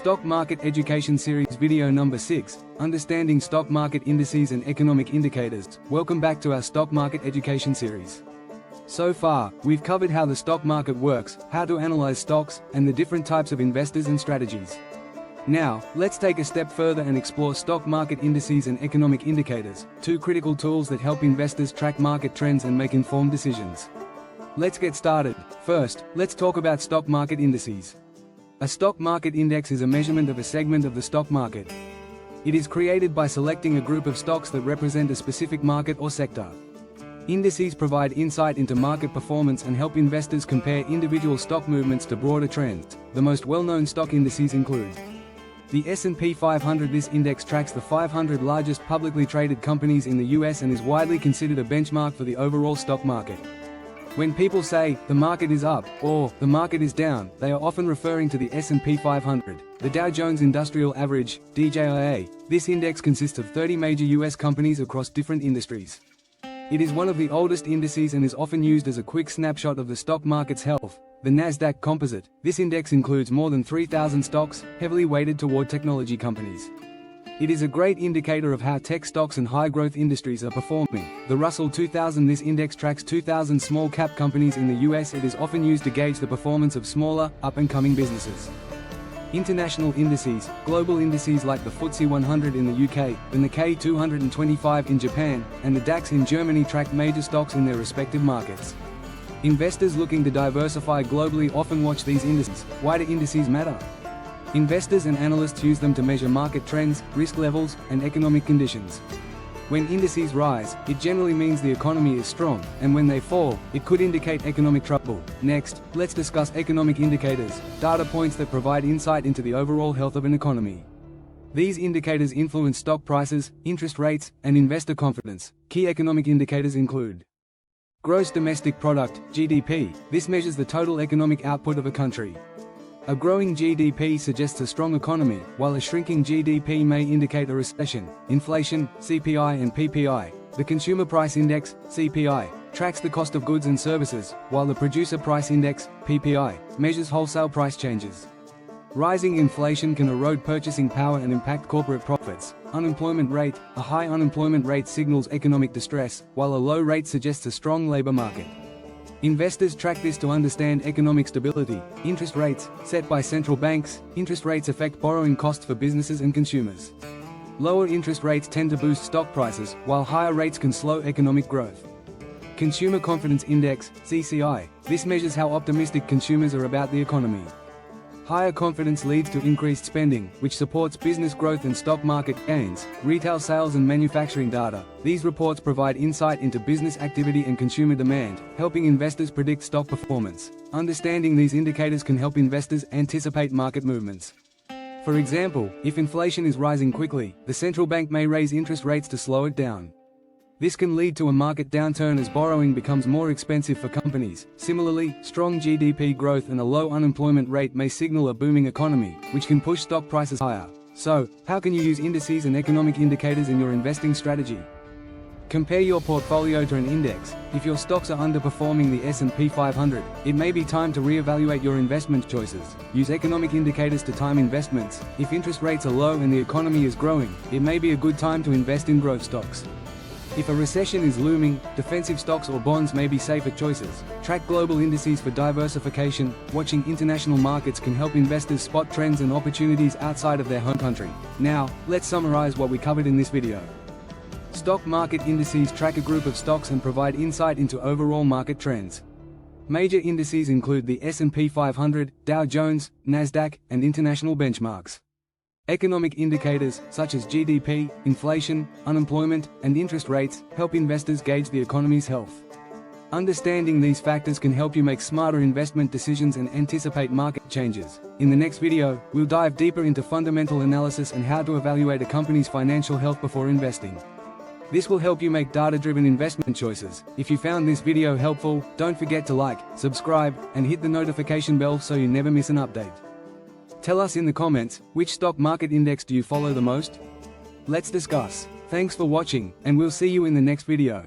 Stock Market Education Series Video Number 6, Understanding Stock Market Indices and Economic Indicators. Welcome back to our Stock Market Education Series. So far, we've covered how the stock market works, how to analyze stocks, and the different types of investors and strategies. Now, let's take a step further and explore stock market indices and economic indicators, two critical tools that help investors track market trends and make informed decisions. Let's get started. First, let's talk about stock market indices. A stock market index is a measurement of a segment of the stock market. It is created by selecting a group of stocks that represent a specific market or sector. Indices provide insight into market performance and help investors compare individual stock movements to broader trends. The most well-known stock indices include the S&P 500. This index tracks the 500 largest publicly traded companies in the US and is widely considered a benchmark for the overall stock market. When people say, the market is up, or, the market is down, they are often referring to the S&P 500. The Dow Jones Industrial Average, DJIA. This index consists of 30 major US companies across different industries. It is one of the oldest indices and is often used as a quick snapshot of the stock market's health. The Nasdaq Composite. This index includes more than 3,000 stocks, heavily weighted toward technology companies. It is a great indicator of how tech stocks and high-growth industries are performing. The Russell 2000. This index tracks 2,000 small-cap companies in the US. It is often used to gauge the performance of smaller, up-and-coming businesses. International indices. Global indices like the FTSE 100 in the UK, the Nikkei 225 in Japan, and the DAX in Germany track major stocks in their respective markets. Investors looking to diversify globally often watch these indices. Why do indices matter? Investors and analysts use them to measure market trends, risk levels, and economic conditions. When indices rise, it generally means the economy is strong, and when they fall, it could indicate economic trouble. Next, let's discuss economic indicators, data points that provide insight into the overall health of an economy. These indicators influence stock prices, interest rates, and investor confidence. Key economic indicators include Gross Domestic Product, GDP. This measures the total economic output of a country. A growing GDP suggests a strong economy, while a shrinking GDP may indicate a recession. Inflation, CPI and PPI. The Consumer Price Index, CPI, tracks the cost of goods and services, while the Producer Price Index, PPI, measures wholesale price changes. Rising inflation can erode purchasing power and impact corporate profits. Unemployment rate. A high unemployment rate signals economic distress, while a low rate suggests a strong labor market. Investors track this to understand economic stability. Interest rates, set by central banks. Interest rates affect borrowing costs for businesses and consumers. Lower interest rates tend to boost stock prices, while higher rates can slow economic growth. Consumer Confidence Index, CCI. This measures how optimistic consumers are about the economy. Higher confidence leads to increased spending, which supports business growth and stock market gains. Retail sales and manufacturing data. These reports provide insight into business activity and consumer demand, helping investors predict stock performance. Understanding these indicators can help investors anticipate market movements. For example, if inflation is rising quickly, the central bank may raise interest rates to slow it down. This can lead to a market downturn as borrowing becomes more expensive for companies. Similarly, strong GDP growth and a low unemployment rate may signal a booming economy, which can push stock prices higher. So, how can you use indices and economic indicators in your investing strategy? Compare your portfolio to an index. If your stocks are underperforming the S&P 500, it may be time to reevaluate your investment choices. Use economic indicators to time investments. If interest rates are low and the economy is growing, it may be a good time to invest in growth stocks. If a recession is looming, defensive stocks or bonds may be safer choices. Track global indices for diversification. Watching international markets can help investors spot trends and opportunities outside of their home country. Now, let's summarize what we covered in this video. Stock market indices track a group of stocks and provide insight into overall market trends. Major indices include the S&P 500, Dow Jones, Nasdaq, and international benchmarks. Economic indicators, such as GDP, inflation, unemployment, and interest rates, help investors gauge the economy's health. Understanding these factors can help you make smarter investment decisions and anticipate market changes. In the next video, we'll dive deeper into fundamental analysis and how to evaluate a company's financial health before investing. This will help you make data-driven investment choices. If you found this video helpful, don't forget to like, subscribe, and hit the notification bell so you never miss an update. Tell us in the comments, which stock market index do you follow the most? Let's discuss. Thanks for watching, and we'll see you in the next video.